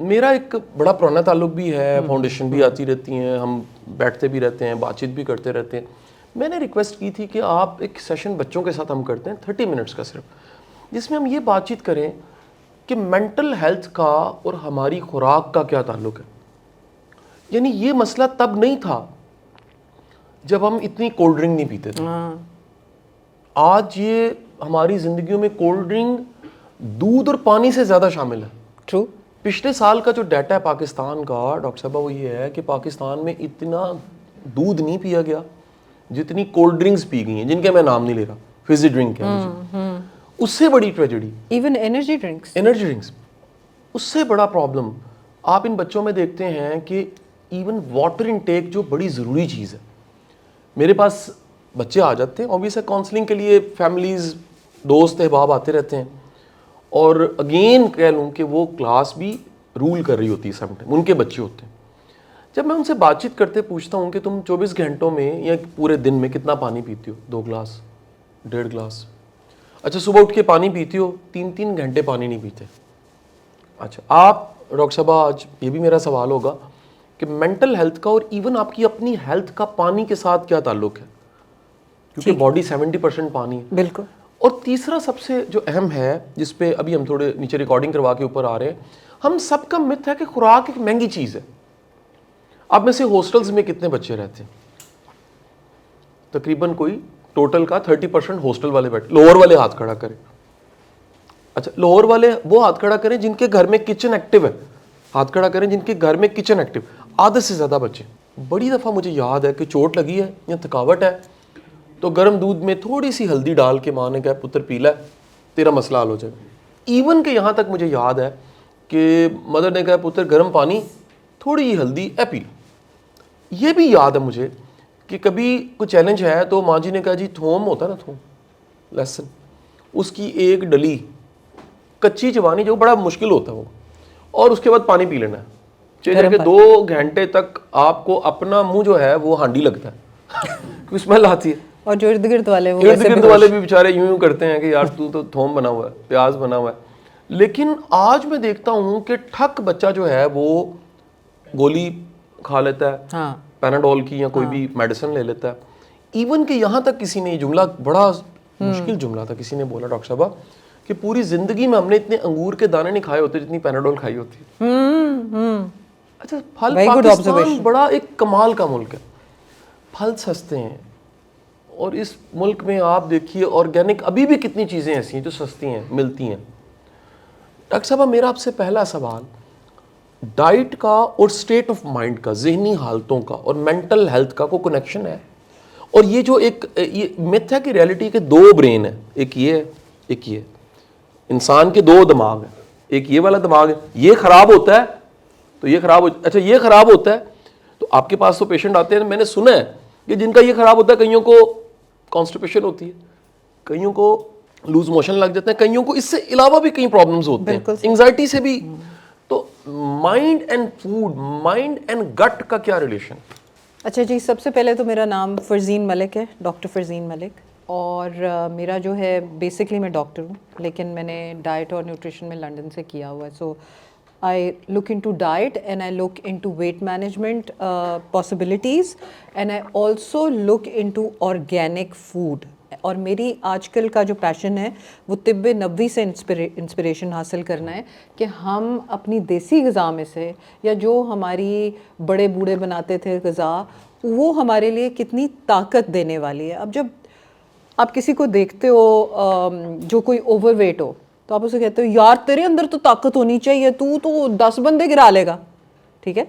میرا ایک بڑا پرانا تعلق بھی ہے, فاؤنڈیشن بھی آتی رہتی ہیں, ہم بیٹھتے بھی رہتے ہیں, بات چیت بھی کرتے رہتے ہیں. میں نے ریکویسٹ کی تھی کہ آپ ایک سیشن بچوں کے ساتھ ہم کرتے ہیں 30 منٹس کا صرف, جس میں ہم یہ بات چیت کریں کہ مینٹل ہیلتھ کا اور ہماری خوراک کا کیا تعلق ہے. یعنی یہ مسئلہ تب نہیں تھا جب ہم اتنی کولڈ ڈرنک نہیں پیتے تھے. آج یہ ہماری زندگیوں میں کولڈ ڈرنک دودھ اور پانی سے زیادہ شامل ہے. ٹرو. پچھلے سال کا جو ڈیٹا ہے پاکستان کا ڈاکٹر صاحبہ وہ یہ ہے کہ پاکستان میں اتنا دودھ نہیں پیا گیا جتنی کولڈ ڈرنکس پی گئی ہیں, جن کے میں نام نہیں لے رہا, فزی ڈرنک ہے, اس سے بڑی ٹریجڈی ایون انرجی ڈرنکس, اس سے بڑا پرابلم آپ ان بچوں میں دیکھتے ہیں کہ ایون واٹر انٹیک جو بڑی ضروری چیز ہے. میرے پاس بچے آ جاتے ہیں اوبیس ہے کاؤنسلنگ کے لیے, فیملیز دوست احباب آتے رہتے ہیں, اور اگین کہہ لوں کہ وہ کلاس بھی رول کر رہی ہوتی ہے سم ٹائم, ان کے بچے ہوتے ہیں. جب میں ان سے بات چیت کرتے پوچھتا ہوں کہ تم 24 گھنٹوں میں یا پورے دن میں کتنا پانی پیتی ہو, 2 گلاس 1.5 گلاس. اچھا صبح اٹھ کے پانی پیتی ہو, 3 گھنٹے پانی نہیں پیتے. اچھا آپ ڈاکٹر صاحبہ آج یہ بھی میرا سوال ہوگا کہ مینٹل ہیلتھ کا اور ایون آپ کی اپنی ہیلتھ کا پانی کے ساتھ کیا تعلق ہے, کیونکہ باڈی 70% پانی ہے. بالکل. اور تیسرا سب سے جو اہم ہے جس پہ ابھی ہم تھوڑے نیچے ریکارڈنگ کروا کے اوپر آ رہے ہیں, ہم سب کا مت ہے کہ خوراک ایک مہنگی چیز ہے. آپ میں سے ہاسٹلز میں کتنے بچے رہتے ہیں؟ تقریباً کوئی ٹوٹل کا 30% ہاسٹل والے بیٹھے. لوور والے ہاتھ کھڑا کریں. اچھا لوور والے وہ ہاتھ کھڑا کریں جن کے گھر میں کچن ایکٹیو ہے, ہاتھ کھڑا کریں جن کے گھر میں کچن ایکٹیو. آدھے سے زیادہ بچے. بڑی دفعہ مجھے یاد ہے کہ چوٹ لگی ہے یا تھکاوٹ ہے تو گرم دودھ میں تھوڑی سی ہلدی ڈال کے ماں نے کہا پتر پی لے تیرا مسئلہ حل ہو جائے گا. ایون کہ یہاں تک مجھے یاد ہے کہ مدر نے کہا پتر گرم پانی تھوڑی ہی ہلدی اے پی. یہ بھی یاد ہے مجھے کہ کبھی کوئی چیلنج ہے تو ماں جی نے کہا جی تھوم ہوتا ہے نا, تھوم لہسن, اس کی ایک ڈلی کچی چبانی جو بڑا مشکل ہوتا ہے وہ, اور اس کے بعد پانی پی لینا ہے. چاہیے کہ 2 گھنٹے تک آپ کو اپنا منہ جو ہے وہ ہانڈی لگتا ہے کیونکہ اسمیل آتی ہے. اور جو ارد گرد والے بھی بیچارے یوں کرتے ہیں کہ یار تو تھوم بنا ہوا ہے, پیاز بنا ہوا ہے. لیکن آج میں دیکھتا ہوں کہ ٹھک بچہ جو ہے وہ گولی کھا لیتا ہے, پیناڈول کی یا کوئی بھی میڈیسن لے لیتا ہے. ایون کہ یہاں تک کسی نے یہ جملہ بڑا مشکل جملہ تھا, کسی نے بولا ڈاکٹر صاحبہ کہ پوری زندگی میں ہم نے اتنے انگور کے دانے نہیں کھائے ہوتے جتنی پیناڈول کھائی ہوتی ہے. اچھا پھل پاکستان بڑا ایک کمال کا ملک ہے, پھل سستے ہیں, اور اس ملک میں آپ دیکھیے آرگینک ابھی بھی کتنی چیزیں ایسی ہیں جو سستی ہیں ملتی ہیں. ڈاکٹر صاحبہ میرا آپ سے پہلا سوال ڈائٹ کا اور سٹیٹ آف مائنڈ کا, ذہنی حالتوں کا اور مینٹل ہیلتھ کا کوئی کنیکشن ہے؟ اور یہ جو ایک یہ متھ ہے کہ ریئلٹی کے 2 برین ہیں, ایک یہ ہے ایک یہ. انسان کے 2 دماغ ہیں, ایک یہ والا دماغ ہے, یہ خراب ہوتا ہے تو یہ خراب اچھا یہ خراب ہوتا ہے تو آپ کے پاس تو پیشنٹ آتے ہیں, میں نے سنا ہے کہ جن کا یہ خراب ہوتا ہے کئیوں کو کانسٹیپیشن ہوتی ہے, کئیوں کو لوز موشن لگ جاتے ہیں, کئیوں کو اس سے علاوہ بھی کئی پرابلمز ہوتے ہیں, انگزائٹی سے بھی. تو mind and food, mind and گٹ کا کیا ریلیشن؟ اچھا جی, سب سے پہلے تو میرا نام فرزین ملک ہے, ڈاکٹر فرزین ملک, اور میرا جو ہے بیسکلی میں ڈاکٹر ہوں, لیکن میں نے ڈائٹ اور نیوٹریشن میں لنڈن سے کیا ہوا ہے. سو I look into diet and I look into weight management possibilities and I also look into organic food. اور میری آج کل کا جو پیشن ہے وہ طب نبوی سے انسپریشن حاصل کرنا ہے کہ ہم اپنی دیسی غذا میں سے یا جو ہماری بڑے بوڑھے بناتے تھے غذا وہ ہمارے لیے کتنی طاقت دینے والی ہے. اب جب آپ کسی کو دیکھتے ہو جو کوئی اوور ویٹ ہو تو آپ اسے کہتے ہو یار تیرے اندر تو طاقت ہونی چاہیے, تو 10 بندے گرا لے گا, ٹھیک ہے,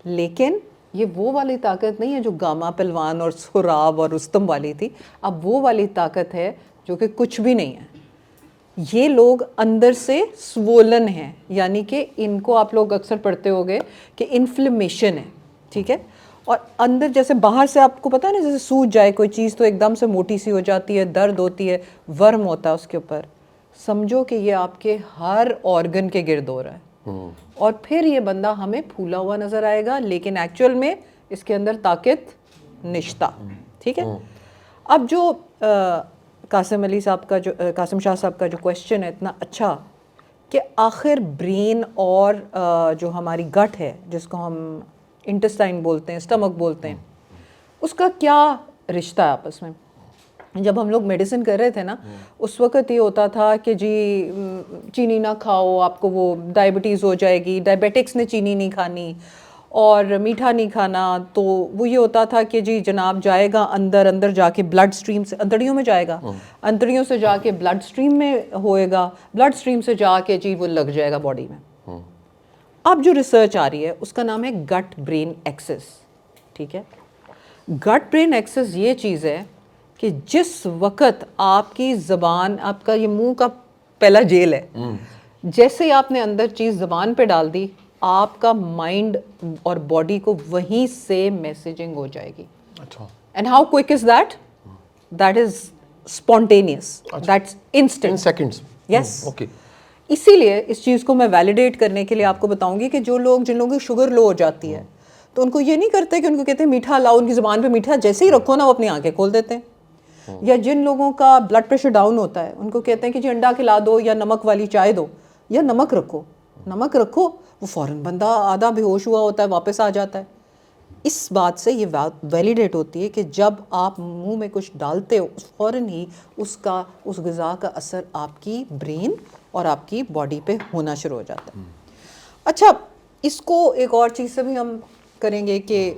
لیکن یہ وہ والی طاقت نہیں ہے جو گاما پہلوان اور سہراب اور رستم والی تھی. اب وہ والی طاقت ہے جو کہ کچھ بھی نہیں ہے. یہ لوگ اندر سے سوولن ہیں, یعنی کہ ان کو آپ لوگ اکثر پڑھتے ہوگے کہ انفلیمیشن ہے, ٹھیک ہے, اور اندر جیسے باہر سے آپ کو پتا ہے نا جیسے سوج جائے کوئی چیز تو ایک دم سے موٹی سی ہو جاتی ہے, درد ہوتی ہے, ورم ہوتا ہے اس کے اوپر. سمجھو کہ یہ آپ کے ہر آرگن کے گرد ہو رہا ہے, اور پھر یہ بندہ ہمیں پھولا ہوا نظر آئے گا لیکن ایکچوئل میں اس کے اندر طاقت نشتا, ٹھیک ہے. اب جو قاسم شاہ صاحب کا جو کویسچن ہے اتنا اچھا کہ آخر برین اور جو ہماری گٹ ہے جس کو ہم انٹسٹائن بولتے ہیں, اسٹمک بولتے ہیں, اس کا کیا رشتہ ہے آپس میں. جب ہم لوگ میڈیسن کر رہے تھے نا اس وقت یہ ہوتا تھا کہ جی چینی نہ کھاؤ, آپ کو وہ ڈائبٹیز ہو جائے گی, ڈائبیٹکس نے چینی نہیں کھانی اور میٹھا نہیں کھانا. تو وہ یہ ہوتا تھا کہ جی جناب جائے گا اندر جا کے بلڈ سٹریم سے انتڑیوں میں جائے گا, انتڑیوں سے جا کے بلڈ سٹریم میں ہوئے گا, بلڈ سٹریم سے جا کے جی وہ لگ جائے گا باڈی میں. اب جو ریسرچ آ رہی ہے اس کا نام ہے گٹ برین ایکسس. ٹھیک ہے, گٹ برین ایکسس یہ چیز ہے کہ جس وقت آپ کی زبان, آپ کا یہ منہ کا پہلا جیل ہے, جیسے ہی آپ نے اندر چیز زبان پہ ڈال دی آپ کا مائنڈ اور باڈی کو وہیں سے میسیجنگ ہو جائے گی. And how quick is that? That is spontaneous, that's instant, seconds. Yes. اسی لیے اس چیز کو میں ویلیڈیٹ کرنے کے لیے آپ کو بتاؤں گی کہ جو لوگ, جن لوگوں کی شوگر لو ہو جاتی ہے تو ان کو یہ نہیں کرتے کہ ان کو کہتے ہیں میٹھا لاؤ, ان کی زبان پہ میٹھا جیسے ہی رکھو نا وہ اپنی آنکھیں کھول دیتے ہیں. یا جن لوگوں کا بلڈ پریشر ڈاؤن ہوتا ہے ان کو کہتے ہیں کہ جی انڈا کھلا دو یا نمک والی چائے دو یا نمک رکھو, وہ فوراً بندہ آدھا بے ہوش ہوا ہوتا ہے واپس آ جاتا ہے. اس بات سے یہ ویلیڈیٹ ہوتی ہے کہ جب آپ منہ میں کچھ ڈالتے ہو فوراً ہی اس غذا کا اثر آپ کی برین اور آپ کی باڈی پہ ہونا شروع ہو جاتا ہے. اچھا, اس کو ایک اور چیز سے بھی ہم کریں گے کہ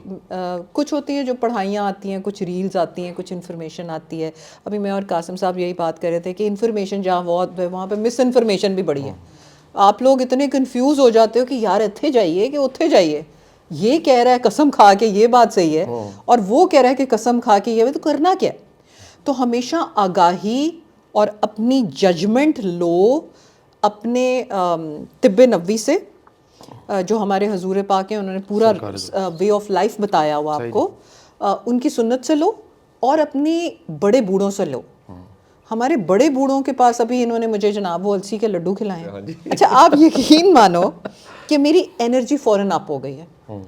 کچھ ہوتی ہیں جو پڑھائیاں آتی ہیں, کچھ ریلز آتی ہیں, کچھ انفارمیشن آتی ہے. ابھی میں اور قاسم صاحب یہی بات کر رہے تھے کہ انفارمیشن جہاں بہت ہے وہاں پہ مس انفارمیشن بھی بڑی ہے. آپ لوگ اتنے کنفیوز ہو جاتے ہو کہ یار اتھے جائیے کہ اتھے جائیے, یہ کہہ رہا ہے قسم کھا کے یہ بات صحیح ہے اور وہ کہہ رہا ہے کہ قسم کھا کے یہ, تو کرنا کیا؟ تو ہمیشہ آگاہی اور اپنی ججمنٹ لو اپنے طب نبوی سے, جو ہمارے حضور پاک ہیں انہوں نے پورا وے آف لائف بتایا ہوا آپ کو, ان کی سنت سے لو اور اپنے بڑے بوڑھوں سے لو. ہمارے بڑے بوڑھوں کے پاس ابھی انہوں نے مجھے جناب وہ السی کے لڈو کھلائے ہیں. اچھا آپ یقین مانو کہ میری انرجی فوراً اپ ہو گئی ہے.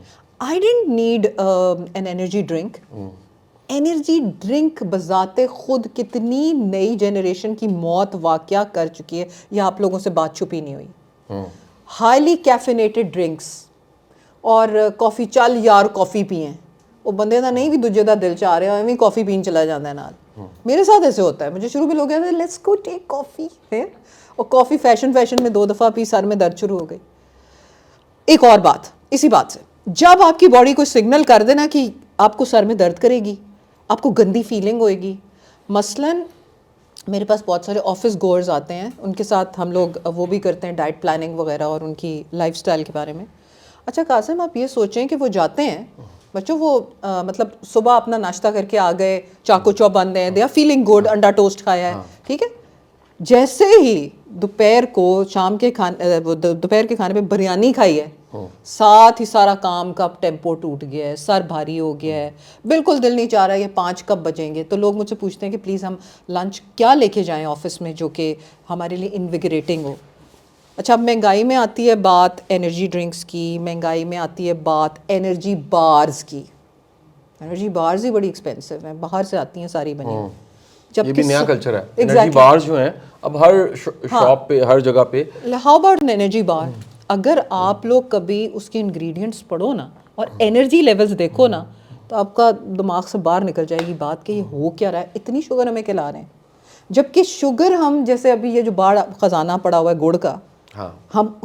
I didn't need an energy drink. Energy drink بذات خود کتنی نئی جنریشن کی موت واقعہ کر چکی ہے, یہ آپ لوگوں سے بات چھپی نہیں ہوئی. ہائیلی کیفینیٹڈ ڈرنکس اور کافی, چل یار کافی پئیں, وہ بندے دا نہیں بھی دوجے دا دل چاہ رہا ہے ایویں کافی پین چلا جاتا ہے نال. میرے ساتھ ایسے ہوتا ہے, مجھے شروع میں لوگ کہتے ہیں لیٹس گو ٹیک کافی, اور کافی فیشن میں 2 دفعہ پی, سر میں درد شروع ہو گئی. ایک اور بات اسی بات سے, جب آپ کی باڈی کو سگنل کر دینا کہ آپ کو سر میں درد کرے گی, آپ کو گندی فیلنگ ہوئے گی. مثلاً میرے پاس بہت سارے آفس گوئرز آتے ہیں, ان کے ساتھ ہم لوگ وہ بھی کرتے ہیں ڈائٹ پلاننگ وغیرہ اور ان کی لائف سٹائل کے بارے میں. اچھا قاسم آپ یہ سوچیں کہ وہ جاتے ہیں بچوں, وہ مطلب صبح اپنا ناشتہ کر کے آ گئے, چاکو چو بند ہیں, دے آر فیلنگ گڈ, انڈا ٹوسٹ کھایا ہے, ٹھیک ہے. جیسے ہی دوپہر کے کھانے پہ بریانی کھائی ہے, ساتھ ہی سارا کام کا ٹیمپو ٹوٹ گیا ہے, سر بھاری ہو گیا ہے, بالکل دل نہیں چاہ رہا ہے یہ 5 کب بجیں گے. تو لوگ مجھ سے پوچھتے ہیں کہ پلیز ہم لنچ کیا لے کے جائیں آفس میں جو کہ ہمارے لیے انویگریٹنگ ہو. اچھا اب مہنگائی میں آتی ہے بات انرجی ڈرنکس کی, مہنگائی میں آتی ہے بات انرجی بارز کی. انرجی بارز ہی بڑی ایکسپینسو ہیں, باہر سے آتی ہیں ساری بنی. یہ بھی نیا کلچر ہے, انرجی بارز جو ہیں اب ہر شاپ پہ, ہر جگہ پہ. ہاؤ اباؤٹ انرجی بار؟ اگر آپ لوگ کبھی اس کے انگریڈینٹس پڑھو نا اور انرجی لیولز دیکھو نا تو آپ کا دماغ سے باہر نکل جائے گی بات کہ یہ ہو کیا رہا ہے, اتنی شوگر ہمیں کھلا رہے ہیں. جبکہ شوگر ہم جیسے ابھی یہ جو باڑ خزانہ پڑا ہوا ہے گڑ کا,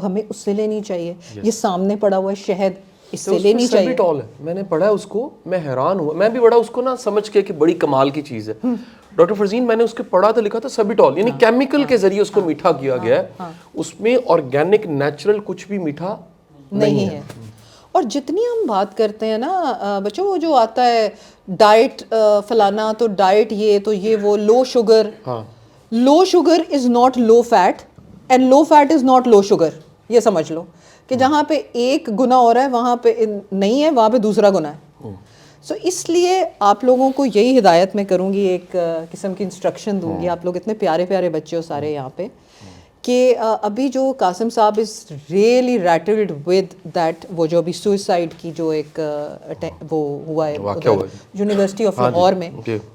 ہمیں اس سے لینی چاہیے. یہ سامنے پڑا ہوا ہے شہد, اس سے لینی چاہیے. سربیٹول ہے, میں نے پڑھا ہے اس کو, میں حیران ہوا, میں بھی بڑا اس کو نا سمجھ کے کہ بڑی کمال کی چیز ہے. ڈاکٹر فرزین میں نے اس کے پڑھا تو لکھا تھا سربیٹول, یعنی کیمیکل کے ذریعے اس کو میٹھا کیا گیا ہے, اس میں آرگینک نیچرل کچھ بھی میٹھا نہیں ہے. اور جتنی ہم بات کرتے ہیں نا بچوں, وہ جو آتا ہے ڈائٹ فلانا, تو ڈائٹ یہ تو یہ وہ low sugar, low sugar is not low fat and low fat is not low sugar. یہ سمجھ لو کہ جہاں پہ ایک گنا ہو رہا ہے وہاں پہ نہیں ہے, وہاں پہ دوسرا گنا ہے. سو اس لیے آپ لوگوں کو یہی ہدایت میں کروں گی, ایک قسم کی انسٹرکشن دوں گی. آپ لوگ اتنے پیارے پیارے بچے ہو سارے یہاں پہ, کہ ابھی جو قاسم صاحب از ریئلی ریٹلڈ ود دیٹ, وہ جو ابھی سوئسائڈ کی جو ایک وہ ہوا ہے یونیورسٹی آف لاہور میں,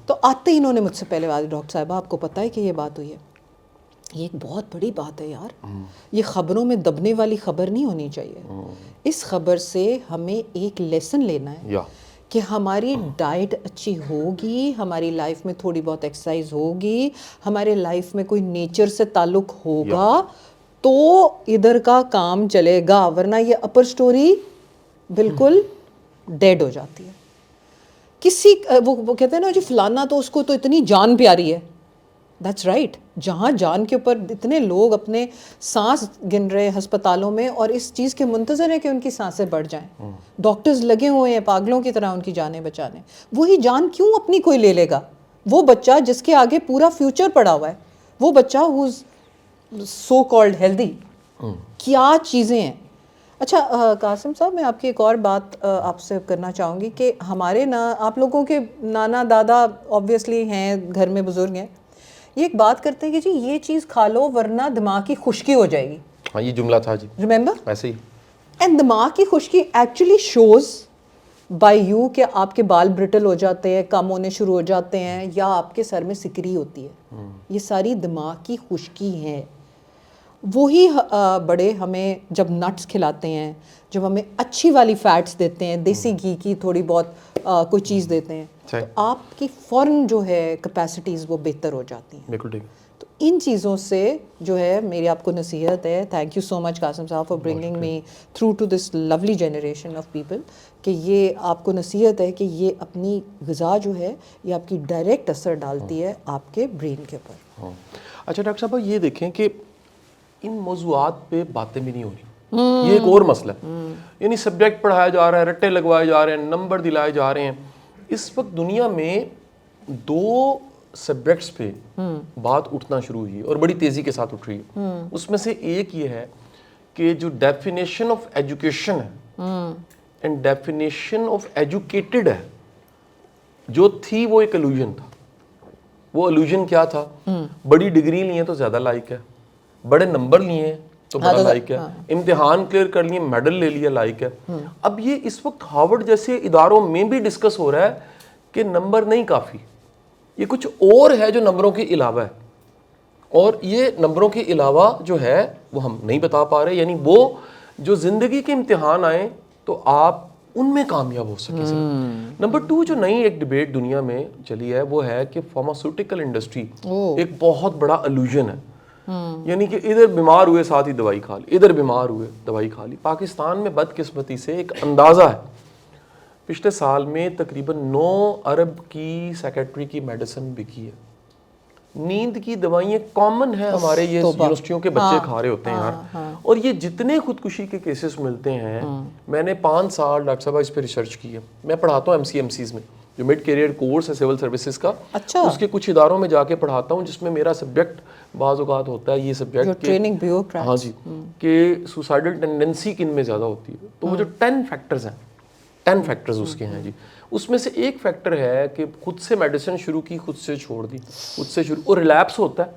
تو آتے ہی انہوں نے مجھ سے پہلے بات, ڈاکٹر صاحبہ آپ کو پتہ ہے کہ یہ بات ہوئی ہے. یہ ایک بہت بڑی بات ہے یار. یہ خبروں میں دبنے والی خبر نہیں ہونی چاہیے. اس خبر سے ہمیں ایک لیسن لینا ہے کہ ہماری ڈائٹ اچھی ہوگی, ہماری لائف میں تھوڑی بہت ایکسرسائز ہوگی, ہمارے لائف میں کوئی نیچر سے تعلق ہوگا تو ادھر کا کام چلے گا, ورنہ یہ اپر سٹوری بالکل ڈیڈ ہو جاتی ہے. کسی وہ کہتے ہیں نا جی فلانا تو اس کو تو اتنی جان پیاری ہے. That's right. جہاں جان کے اوپر اتنے لوگ اپنے سانس گن رہے ہسپتالوں میں اور اس چیز کے منتظر ہیں کہ ان کی سانسیں بڑھ جائیں, ڈاکٹرز لگے ہوئے ہیں پاگلوں کی طرح ان کی جانیں بچانے, وہی جان کیوں اپنی کوئی لے لے گا؟ وہ بچہ جس کے آگے پورا فیوچر پڑا ہوا ہے, وہ بچہ ہوز سو کالڈ ہیلدی, کیا چیزیں ہیں. اچھا قاسم صاحب, میں آپ کی ایک اور بات آپ سے کرنا چاہوں گی کہ ہمارے آپ لوگوں کے نانا دادا آبویسلی ہیں, گھر میں بزرگ ہیں, یہ ایک بات کرتے ہیں کہ جی یہ چیز کھا لو ورنہ دماغ کی خشکی ہو جائے گی. ہاں یہ جملہ تھا جی, ریممبر ایسے ہی. اینڈ دماغ کی خشکی ایکچولی شوز بائی یو کہ آپ کے بال برٹل ہو جاتے ہیں, کم ہونے شروع ہو جاتے ہیں, یا آپ کے سر میں سکری ہوتی ہے. یہ ساری دماغ کی خشکی ہے. وہی بڑے ہمیں جب نٹس کھلاتے ہیں, جب ہمیں اچھی والی فیٹس دیتے ہیں, دیسی گھی کی تھوڑی بہت کوئی چیز دیتے ہیں, تو آپ کی فوراً جو ہے کیپیسٹیز وہ بہتر ہو جاتی ہیں. بالکل ٹھیک. تو ان چیزوں سے جو ہے میری آپ کو نصیحت ہے. Thank you so much Qasim صاحب for bringing me through to this lovely generation of people, کہ یہ آپ کو نصیحت ہے کہ یہ اپنی غذا جو ہے یہ آپ کی ڈائریکٹ اثر ڈالتی ہے آپ کے برین کے اوپر. اچھا ڈاکٹر صاحب یہ دیکھیں کہ ان موضوعات پہ باتیں بھی نہیں ہو رہی, یہ ایک اور مسئلہ ہے. یعنی سبجیکٹ پڑھایا جا رہا ہے, رٹے لگوائے جا رہے ہیں, نمبر دلائے جا رہے ہیں. اس وقت دنیا میں 2 سبجیکٹس پہ بات اٹھنا شروع ہوئی ہے اور بڑی تیزی کے ساتھ اٹھ رہی ہے. اس میں سے ایک یہ ہے کہ جو ڈیفینیشن آف ایجوکیشن ہے اینڈ ڈیفینیشن آف ایجوکیٹڈ ہے, جو تھی وہ ایک الوژن تھا. وہ الوژن کیا تھا؟ بڑی ڈگری لیے تو زیادہ لائق ہے, بڑے نمبر لیے تو بڑا لائق ہے, امتحان کلیئر کر لیے میڈل لے لیا لائق ہے. اب یہ اس وقت ہارورڈ جیسے اداروں میں بھی ڈسکس ہو رہا ہے کہ نمبر نہیں کافی, یہ کچھ اور ہے جو نمبروں کے علاوہ ہے, اور یہ نمبروں کے علاوہ جو ہے وہ ہم نہیں بتا پا رہے. یعنی وہ جو زندگی کے امتحان آئیں تو آپ ان میں کامیاب ہو سکے. نمبر 2 جو نئی ایک ڈبیٹ دنیا میں چلی ہے وہ ہے کہ فارماسیوٹیکل انڈسٹری ایک بہت بڑا الوژن ہے. یعنی کہ ادھر بیمار ہوئے ساتھ ہی دوائی کھا لی, ادھر بیمار ہوئے دوائی کھا لی. پاکستان میں بدقسمتی سے ایک اندازہ ہے, پچھلے سال میں تقریباً 9 ارب کی سیکیٹری کی میڈیسن بکی ہے. نیند کی دوائیں کامن ہیں ہمارے یہ یونیورسٹیوں کے بچے کھا رہے ہوتے ہیں یار. اور یہ جتنے خودکشی کے کیسز ملتے ہیں, میں نے 5 سال ڈاکٹر صاحب اس پہ ریسرچ کی ہے. میں پڑھاتا ہوں MCMCs میں, جو مڈ کیریئر کورس ہے سول سروسز کا, اس کے کچھ اداروں میں جا کے پڑھاتا ہوں, جس میں میرا سبجیکٹ بعض اوقات ہوتا ہے یہ سبجیکٹ ہاں جی کہ سوسائڈل ٹینڈنسی کن میں زیادہ ہوتی ہے. تو وہ جو 10 فیکٹرز ہیں, 10 فیکٹرز اس کے ہیں جی, اس میں سے ایک فیکٹر ہے کہ خود سے میڈیسن شروع کی, خود سے چھوڑ دی, خود سے شروع, اور ریلیپس ہوتا ہے.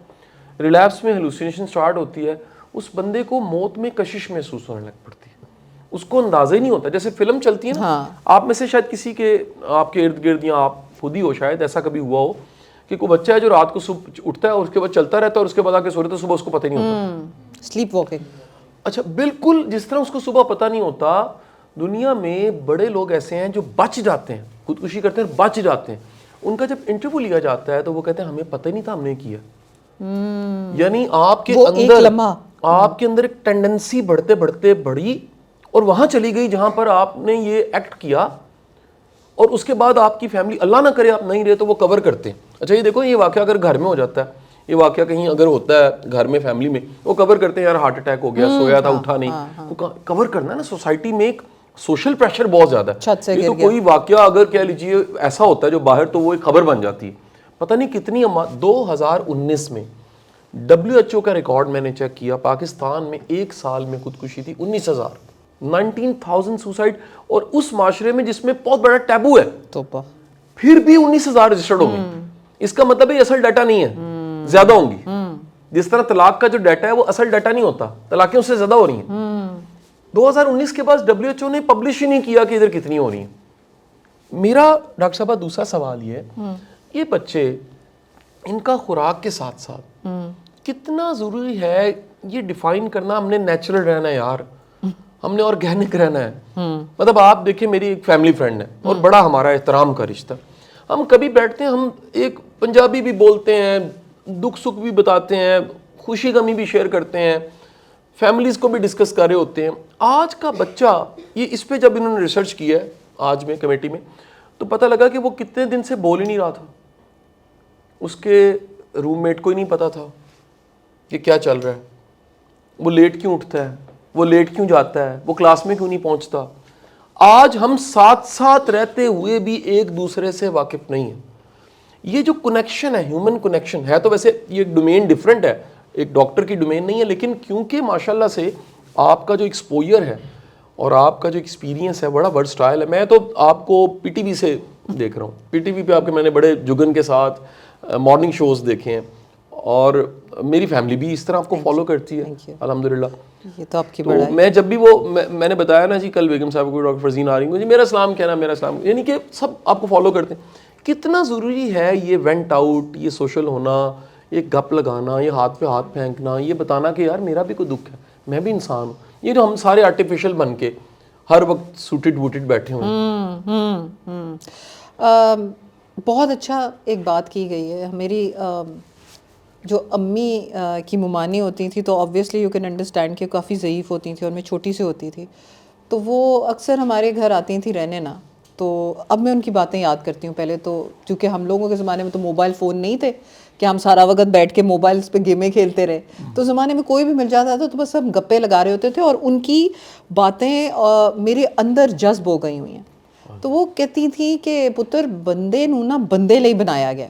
ریلیپس میں ہیلوسینیشن سٹارٹ ہوتی ہے, اس بندے کو موت میں کشش محسوس ہونے لگ پڑتی ہے, اس کو اندازہ ہی نہیں ہوتا. جیسے فلم چلتی ہے نا, آپ میں سے شاید کسی کے آپ کے ارد گرد یا آپ خود ہی ہو شاید ایسا کبھی ہوا ہو کہ کوئی بچہ ہے جو رات کو صبح اٹھتا ہے اور اس کے بعد چلتا رہتا ہے اور اس کے بعد آ کے سو رہتا ہے, صبح اس کو پتہ نہیں ہوتا. Slip walking. اچھا بالکل جس طرح اس کو صبح پتہ نہیں ہوتا, دنیا میں بڑے لوگ ایسے ہیں جو بچ جاتے ہیں, خودکشی کرتے ہیں, بچ جاتے ہیں. ان کا جب انٹرویو لیا جاتا ہے تو وہ کہتے ہیں ہمیں پتہ ہی نہیں تھا ہم نے کیا. یعنی آپ کے اندر ایک ٹینڈنسی بڑھتے بڑھتے بڑھی اور وہاں چلی گئی جہاں پر آپ نے یہ ایکٹ کیا, اور اس کے بعد آپ کی فیملی, اللہ نہ کرے آپ نہیں رہے تو وہ کور کرتے ہیں. اچھا یہ دیکھو, یہ واقعہ اگر گھر میں ہو جاتا ہے, یہ واقعہ کہیں اگر ہوتا ہے گھر میں فیملی میں, وہ کور کرتے ہیں یار ہارٹ اٹیک ہو گیا, سویا تھا اٹھا نہیں. وہ کور کرنا ہے نا. سوسائٹی میں ایک سوشل پریشر بہت زیادہ ہے. یہ تو کوئی واقعہ اگر کہہ لیجیے ایسا ہوتا ہے جو باہر, تو وہ ایک خبر بن جاتی ہے. پتہ نہیں کتنی 2019 میں WHO کا ریکارڈ میں نے چیک کیا, پاکستان میں ایک سال میں خودکشی تھی 19,000 سوسائڈ, اور اس معاشرے میں جس میں بہت بڑا ٹیبو ہے پھر بھی 19,000 رجسٹرڈ ہو گئی. اس کا مطلب ہے اصل ڈیٹا نہیں ہے, زیادہ ہوں گی. جس طرح طلاق کا جو ڈیٹا ہے وہ اصل ڈیٹا نہیں ہوتا, طلاقیں اس سے زیادہ ہو رہی ہیں. 2019 کے بعد WHO نے پبلش ہی نہیں کیا کہ ادھر کتنی ہو رہی ہیں. میرا ڈاکٹر صاحبہ دوسرا سوال یہ ہے, یہ بچے ان کا خوراک کے ساتھ ساتھ کتنا ضروری ہے یہ ڈیفائن کرنا ہم نے نیچرل رہنا ہے یار, ہم نے آرگینک رہنا ہے. مطلب آپ دیکھیں میری ایک فیملی فرینڈ ہے اور بڑا ہمارا احترام کا رشتہ, ہم کبھی بیٹھتے ہیں, ہم ایک پنجابی بھی بولتے ہیں, دکھ سکھ بھی بتاتے ہیں, خوشی غمی بھی شیئر کرتے ہیں, فیملیز کو بھی ڈسکس کر رہے ہوتے ہیں. آج کا بچہ یہ اس پہ جب انہوں نے ریسرچ کیا ہے آج میں کمیٹی میں, تو پتہ لگا کہ وہ کتنے دن سے بول ہی نہیں رہا تھا, اس کے روم میٹ کو ہی نہیں پتا تھا کہ کیا چل رہا ہے, وہ لیٹ کیوں اٹھتا ہے, وہ لیٹ کیوں جاتا ہے, وہ کلاس میں کیوں نہیں پہنچتا. آج ہم ساتھ ساتھ رہتے ہوئے بھی ایک دوسرے سے واقف نہیں ہیں. یہ جو کنیکشن ہے, ہیومن کنیکشن ہے, تو ویسے یہ ڈومین ڈیفرنٹ ہے, ایک ڈاکٹر کی ڈومین نہیں ہے, لیکن کیونکہ ماشاءاللہ سے آپ کا جو ایکسپوجر ہے اور آپ کا جو ایکسپیرینس ہے بڑا ورسٹائل ہے. میں تو آپ کو پی ٹی وی سے دیکھ رہا ہوں, پی ٹی وی پہ آپ کے میں نے بڑے جگن کے ساتھ مارننگ شوز دیکھے ہیں, اور میری فیملی بھی اس طرح آپ کو فالو کرتی ہے الحمدللہ. یہ تو آپ کی تو میں جب بھی وہ میں نے بتایا نا جی کل بیگم صاحب کو ڈاکٹر فرزین آ رہی ہوں جی میرا سلام کہنا, میرا سلام, یعنی کہ سب آپ کو فالو کرتے ہیں. کتنا ضروری ہے یہ وینٹ آؤٹ, یہ سوشل ہونا, یہ گپ لگانا, یہ ہاتھ پہ ہاتھ پھینکنا, یہ بتانا کہ یار میرا بھی کوئی دکھ ہے, میں بھی انسان ہوں. یہ جو ہم سارے آرٹیفیشل بن کے ہر وقت سوٹڈ ووٹڈ بیٹھے ہوئے. بہت اچھا ایک بات کی گئی ہے. میری جو امی کی ممانی ہوتی تھیں تو آبویسلی یو کین انڈرسٹینڈ کہ کافی ضعیف ہوتی تھیں اور میں چھوٹی سی ہوتی تھی, تو وہ اکثر ہمارے گھر آتی تھیں رہنے نا. تو اب میں ان کی باتیں یاد کرتی ہوں. پہلے تو چونکہ ہم لوگوں کے زمانے میں تو موبائل فون نہیں تھے کہ ہم سارا وقت بیٹھ کے موبائلس پہ گیمیں کھیلتے رہے, تو زمانے میں کوئی بھی مل جاتا تھا تو بس ہم گپے لگا رہے ہوتے تھے, اور ان کی باتیں میرے اندر جذب ہو گئی ہوئی ہیں. تو وہ کہتی تھیں کہ پتر بندے نو نا بندے لئی بنایا گیا.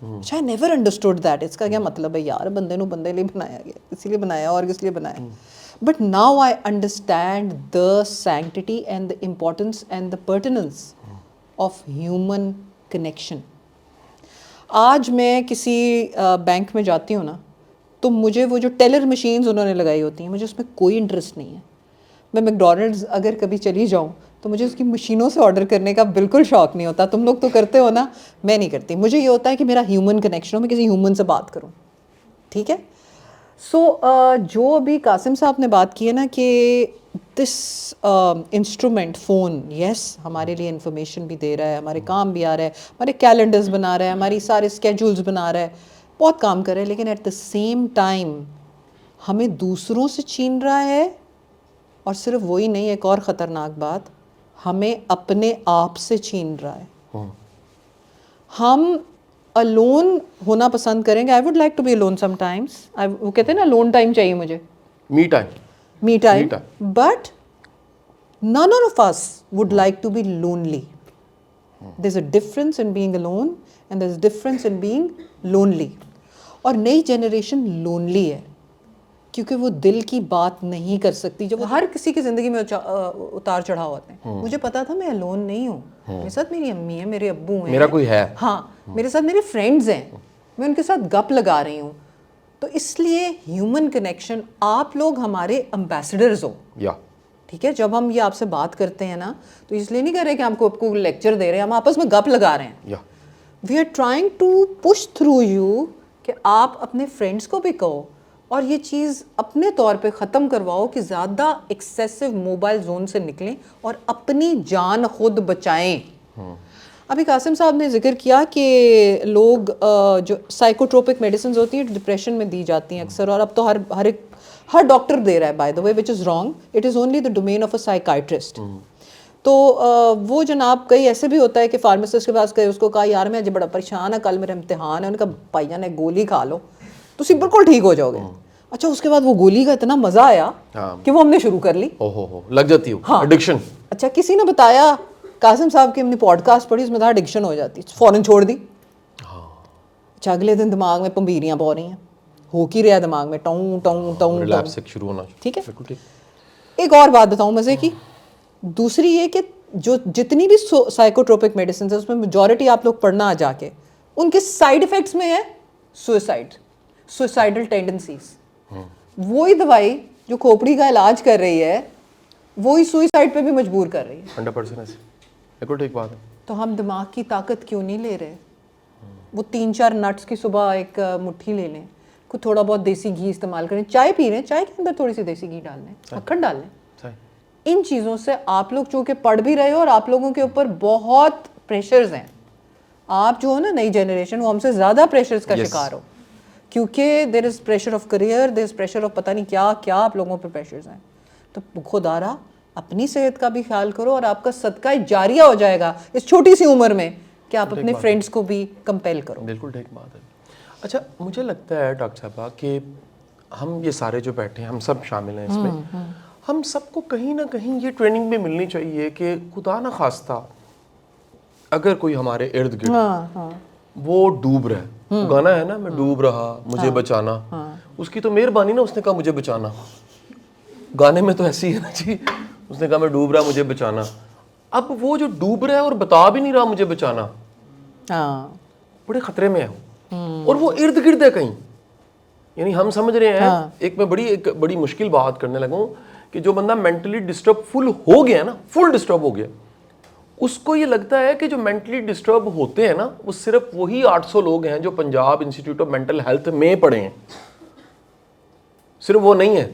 I never understood that. اس کا کیا مطلب ہے یار, بندے نو بندے لئی بنایا گیا, اسی لیے بنایا اور کس لیے بنایا. But now I understand the sanctity and the importance and the pertinence of human connection. آج میں کسی بینک میں جاتی ہوں نا, تو مجھے وہ جو ٹیلر مشینز انہوں نے لگائی ہوتی ہیں مجھے اس میں کوئی انٹرسٹ نہیں ہے. میں میک ڈونلڈز اگر کبھی چلی جاؤں تو مجھے اس کی مشینوں سے آرڈر کرنے کا بالکل شوق نہیں ہوتا. تم لوگ تو کرتے ہو نا, میں نہیں کرتی. مجھے یہ ہوتا ہے کہ میرا ہیومن کنیکشن ہو, میں کسی ہیومن سے بات کروں. ٹھیک ہے. سو جو ابھی قاسم صاحب نے بات کی ہے نا کہ دس انسٹرومنٹ فون, یس ہمارے لیے انفارمیشن بھی دے رہا ہے, ہمارے کام بھی آ رہا ہے, ہمارے کیلنڈرز بنا رہا ہے, ہماری سارے اسکیجولز بنا رہا ہے, بہت کام کر رہا ہے, لیکن ایٹ دا سیم ٹائم ہمیں دوسروں سے چھین رہا ہے. اور صرف وہی نہیں, ایک اور خطرناک بات, ہمیں اپنے آپ سے چھین رہا ہے. ہم الون ہونا پسند کریں گے. I would like to be alone some times. وہ کہتے ہیں نا الون ٹائم چاہیے مجھے, me time, but none of us would like to be lonely. There's a difference in being alone and there's a difference in being lonely. اور نئی generation lonely ہے کیونکہ وہ دل کی بات نہیں کر سکتی. جب ہر کسی کی زندگی میں اتار چڑھاؤ ہوتے ہیں. مجھے پتا تھا میں الون نہیں ہوں, میرے ساتھ میری امی ہے, میرے ابو ہیں, میرا کوئی ہے, ہاں میرے ساتھ میرے فرینڈز ہیں, میں ان کے ساتھ گپ لگا رہی ہوں. تو اس لیے ہیومن کنیکشن, آپ لوگ ہمارے امبیسڈرز ہو. ٹھیک ہے, جب ہم یہ آپ سے بات کرتے ہیں نا تو اس لیے نہیں کر رہے کہ ہم کو آپ کو لیکچر دے رہے ہیں, ہم آپس میں گپ لگا رہے ہیں. We are trying to push through you کہ آپ اپنے فرینڈس کو بھی کہو اور یہ چیز اپنے طور پہ ختم کرواؤ کہ زیادہ ایکسیسو موبائل زون سے نکلیں اور اپنی جان خود بچائیں. ابھی قاسم صاحب نے ذکر کیا کہ لوگ جو سائیکوٹروپک میڈیسنز ہوتی ہیں ڈپریشن میں دی جاتی ہیں اکثر, اور اب تو ہر ڈاکٹر دے رہا ہے by the way, which is wrong. It is only the domain of a psychiatrist. تو وہ جناب کئی ایسے بھی ہوتا ہے کہ فارماسسٹ کے پاس گئے, اس کو کہا یار میں آج بڑا پریشان ہے, کل میرا امتحان ہے, انہوں نے کہا بھائی جان ایک گولی کھا لو تو اسی بالکل ٹھیک ہو جاؤ گے. اچھا اس کے بعد وہ گولی کا اتنا مزہ آیا کہ وہ ہم نے شروع کر لی, لگ جاتی ہو ایڈکشن. اچھا کسی نے بتایا قاسم صاحب کی ہم نے پوڈ کاسٹ پڑھی, اس میں تھا ایڈکشن ہو جاتی, فوراً چھوڑ دی. اچھا اگلے دن دماغ میں پمبیریاں پو رہی ہیں, ہو کی رہا دماغ میں ٹوں ٹوں ٹوں شروع ہونا. ٹھیک ہے. ایک اور بات بتاؤں مزے کی, دوسری یہ کہ جو جتنی بھی سائیکوٹروپک میڈیسنز ہیں اس میں میجورٹی آپ لوگ پڑھنا آ جا کے ان کے سائیڈ افیکٹس میں ہے سوسائڈل ٹینڈنسیز. وہی دوائی جو کھوپڑی کا علاج کر رہی ہے وہی سوئسائڈ پہ بھی مجبور کر رہی ہے. 100% ایسے بالکل ٹھیک بات ہے. تو ہم دماغ کی طاقت کیوں نہیں لے رہے؟ وہ 3-4 نٹس کی صبح ایک مٹھی لے لیں, کوئی تھوڑا بہت دیسی گھی استعمال کریں, چائے پی رہے ہیں چائے کے اندر تھوڑی سی دیسی گھی ڈال لیں, مکھن ڈال لیں. ان چیزوں سے آپ لوگ چونکہ پڑھ بھی رہے ہو اور آپ لوگوں کے اوپر بہت پریشرز ہیں, آپ جو ہو نا نئی جنریشن وہ ہم سے زیادہ پریشرز کا شکار ہو, کیونکہ there is pressure of career, there is pressure of پتہ نہیں کیا کیا آپ لوگوں پہ پریشرز ہیں. تو خدا را اپنی صحت کا بھی خیال کرو اور آپ کا صدقہ جاریہ ہو جائے گا اس چھوٹی سی عمر میں کہ آپ اپنے فرینڈس کو بھی کمپیل کرو. بالکل ٹھیک بات ہے. اچھا مجھے لگتا ہے ڈاکٹر صاحبہ کہ ہم یہ سارے جو بیٹھے ہیں ہم سب شامل ہیں اس میں, ہم سب کو کہیں نہ کہیں یہ ٹریننگ بھی ملنی چاہیے کہ خدا نہ خواستہ اگر کوئی ہمارے ارد گرد وہ ڈوب رہا ہے, گانا ہے نا میں ڈوب رہا مجھے بچانا, اس کی تو مہربانی نا, اس نے کہا مجھے بچانا, گانے میں تو ایسی ہے نا جی, اس نے کہا میں ڈوب رہا مجھے بچانا. اب وہ جو ڈوب رہا ہے اور بتا بھی نہیں رہا مجھے بچانا, بڑے خطرے میں ہے اور وہ ارد گرد ہے کہیں. یعنی ہم سمجھ رہے ہیں ایک بڑی مشکل بات کرنے لگا ہوں کہ جو بندہ مینٹلی ڈسٹرب فل ہو گیا نا, فل ڈسٹرب ہو گیا, اس کو یہ لگتا ہے کہ جو مینٹلی ڈسٹرب ہوتے ہیں نا وہ صرف وہی 800 لوگ ہیں جو Punjab institute of mental health میں پڑھے ہیں, صرف وہ نہیں ہے.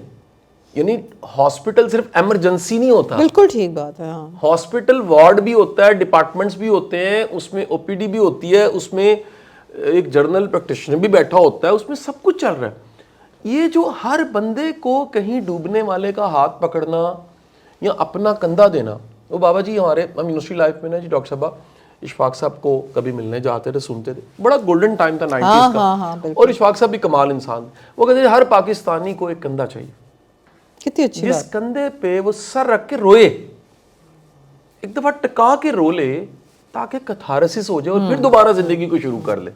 یعنی ہاسپٹل صرف ایمرجنسی نہیں ہوتا, بالکل ٹھیک بات ہے, ہاسپٹل وارڈ بھی ہوتا ہے, ڈپارٹمنٹس بھی ہوتے ہیں, اس میں او پی ڈی بھی ہوتی ہے, اس میں ایک جرنل پریکٹیشنر بھی بیٹھا ہوتا ہے, اس میں سب کچھ چل رہا ہے. یہ جو ہر بندے کو کہیں ڈوبنے والے کا ہاتھ پکڑنا یا اپنا کندھا دینا, وہ بابا جی ہم یونیورسٹی لائف میں نا جی ڈاکٹر صاحبہ اشفاق صاحب کو کبھی ملنے جاتے تھے, سنتے تھے, بڑا گولڈن ٹائم تھا 90s کا, اور اشفاق صاحب بھی کمال انسان, وہ کہتے تھے ہر پاکستانی کو ایک کندھا چاہیے, کتنی اچھی جس کندھے پہ وہ سر رکھ کے روئے, ایک دفعہ ٹکا کے رو لے تاکہ کتھارسس ہو جائے اور پھر دوبارہ زندگی کو شروع کر لے.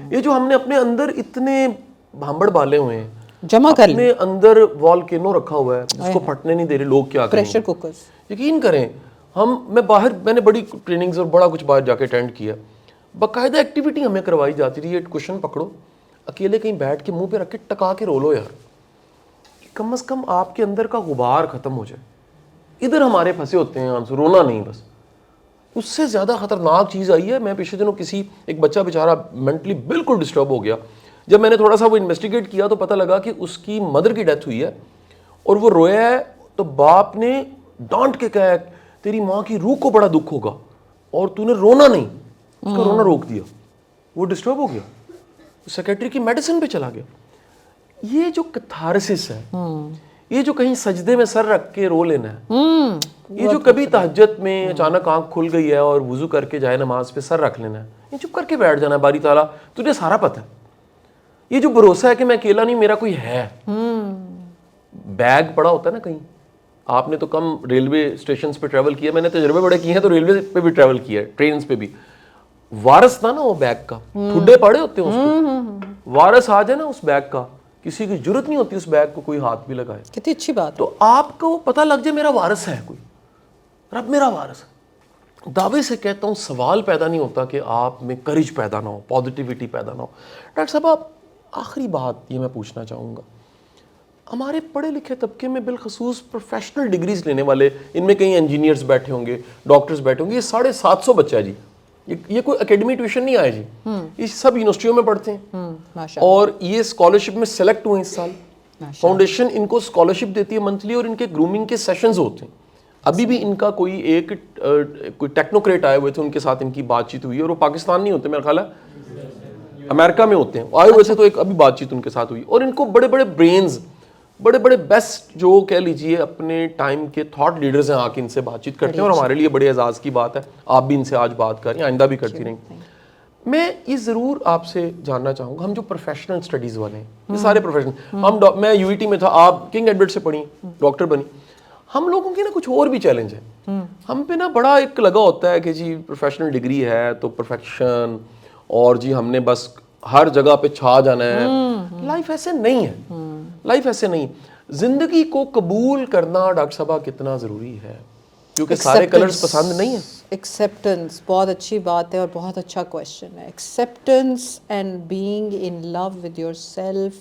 یہ جو ہم نے اپنے اندر اتنے بھانبڑ بالے ہوئے ہیں, جمع کر اپنے اندر والکینو رکھا ہوا ہے جس کو پھٹنے نہیں دے رہے, لوگ کیا کریں, پریشر کوکرز. یقین کریں میں نے بڑی ٹریننگز اور بڑا کچھ باہر جا کے اٹینڈ کیا, باقاعدہ ایکٹیویٹی ہمیں کروائی جاتی تھی, یہ کوشچن پکڑو اکیلے کہیں بیٹھ کے منہ پہ رکھ کے ٹکا کے رو لو یار, کم از کم آپ کے اندر کا غبار ختم ہو جائے. ادھر ہمارے پھنسے ہوتے ہیں آنسر, رونا نہیں بس. اس سے زیادہ خطرناک چیز آئی ہے, میں پچھلے دنوں ایک بچہ بیچارہ مینٹلی بالکل ڈسٹرب ہو گیا, جب میں نے تھوڑا سا وہ انویسٹیگیٹ کیا تو پتہ لگا کہ اس کی مدر کی ڈیتھ ہوئی ہے اور وہ رویا ہے, تو باپ نے ڈانٹ کے کہا تیری ماں کی روح کو بڑا دکھ ہوگا اور تو نے رونا نہیں, اس کا رونا روک دیا, وہ ڈسٹرب ہو گیا, سیکریٹری کی میڈیسن پہ چلا گیا. یہ جو کتھارسس ہے, یہ جو کہیں سجدے میں سر رکھ کے رو لینا ہے, یہ جو کبھی تہجد میں اچانک آنکھ کھل گئی ہے اور وضو کر کے جائے نماز پہ سر رکھ لینا ہے, یہ چپ کر کے بیٹھ جانا ہے, باری تعالیٰ تجھے سارا پتہ ہے. یہ جو بھروسہ ہے کہ میں اکیلا نہیں, میرا کوئی ہے. بیگ پڑا ہوتا ہے نا کہیں, آپ نے تو کم ریلوے اسٹیشنز پہ ٹریول کیا, میں نے تجربے بڑے کیے ہیں تو ریلوے پہ بھی ٹریول کیا ہے, ٹرینز پہ بھی. وارث تھا نا وہ بیگ کا, ٹھڈے پڑے ہوتے ہیں اس کو, وارث آ جائے نا اس بیگ کا, کسی کی ضرورت نہیں ہوتی اس بیگ کو کوئی ہاتھ بھی لگائے. کتنی اچھی بات. تو آپ کو پتہ لگ جائے میرا وارث ہے کوئی, رب میرا وارث ہے. دعوے سے کہتا ہوں سوال پیدا نہیں ہوتا کہ آپ میں کریج پیدا نہ ہو, پازیٹیوٹی پیدا نہ ہو. ڈاکٹر صاحب آپ آخری بات یہ میں پوچھنا چاہوں گا, ہمارے پڑھے لکھے طبقے میں بالخصوص پروفیشنل ڈگریز لینے والے, ان میں کہیں انجینئرز بیٹھے ہوں گے, ڈاکٹرز بیٹھے ہوں گے, یہ 750 بچہ ہے جی, یہ کوئی اکیڈمی ٹیوشن نہیں آئے جی, یہ سب یونیورسٹیوں میں پڑھتے ہیں اور یہ اسکالرشپ میں سلیکٹ ہوئے اس سال. فاؤنڈیشن ان کو اسکالرشپ دیتی ہے منتھلی اور ان کے گرومنگ کے سیشنز ہوتے ہیں. ابھی بھی ان کا کوئی ٹیکنوکریٹ آئے ہوئے تھے, ان کے ساتھ ان کی بات چیت ہوئی, اور وہ پاکستان نہیں ہوتے, میرا خیال ہے امریکہ میں ہوتے ہیں, آئے ہوئے تھے تو ایک ابھی بات چیت ان کے ساتھ ہوئی, اور ان کو بڑے بڑے برینز, بڑے بڑے بیسٹ جو کہہ لیجئے اپنے ٹائم کے تھاٹ لیڈرز ہیں, آ کے ان سے بات چیت کرتے ہیں, اور ہمارے لیے بڑے اعزاز کی بات ہے آپ بھی ان سے آج بات کر رہی ہیں, آئندہ بھی کرتی رہیں. میں یہ ضرور آپ سے جاننا چاہوں گا, ہم جو پروفیشنل اسٹڈیز والے ہیں, یہ سارے پروفیشنل, میں یو ای ٹی میں تھا, آپ کنگ ایڈورڈ سے پڑھی, ڈاکٹر بنی, ہم لوگوں کی نا کچھ اور بھی چیلنج ہے. ہم پہ نا بڑا ایک لگا ہوتا ہے کہ جی پروفیشنل ڈگری ہے تو پرفیکشن, اور جی ہم نے بس ہر جگہ پہ چھا جانا ہے. لائف ایسے نہیں ہے, لائف ایسے نہیں. زندگی کو قبول کرنا ڈاکٹر صاحبہ کتنا ضروری ہے, کیونکہ سارے کلرز پسند نہیں ہیں. ایکسیپٹنس بہت اچھی بات ہے اور بہت اچھا کویشچن ہے. Acceptance and being in love with your self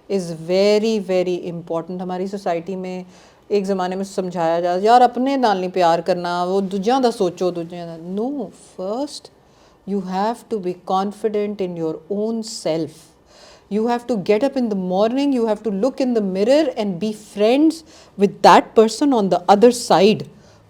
is very very important. ہماری سوسائٹی میں ایک زمانے میں سمجھایا جاتا یار اپنے نال نہیں پیار کرنا, وہ دوجیاں دا سوچو, دوجیاں دا. No, first you have to be confident in your own self. You have to get up in the morning, you have to look in the mirror and be friends with that person on the other side.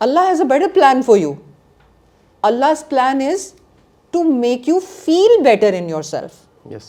Allah has a better plan for you. Allah's plan is to make you feel better in yourself. Yes.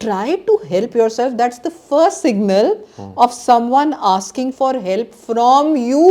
Try to help yourself. That's the first signal of someone asking for help from you.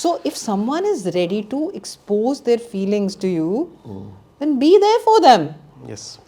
So if someone is ready to expose their feelings to you, then be there for them. Yes.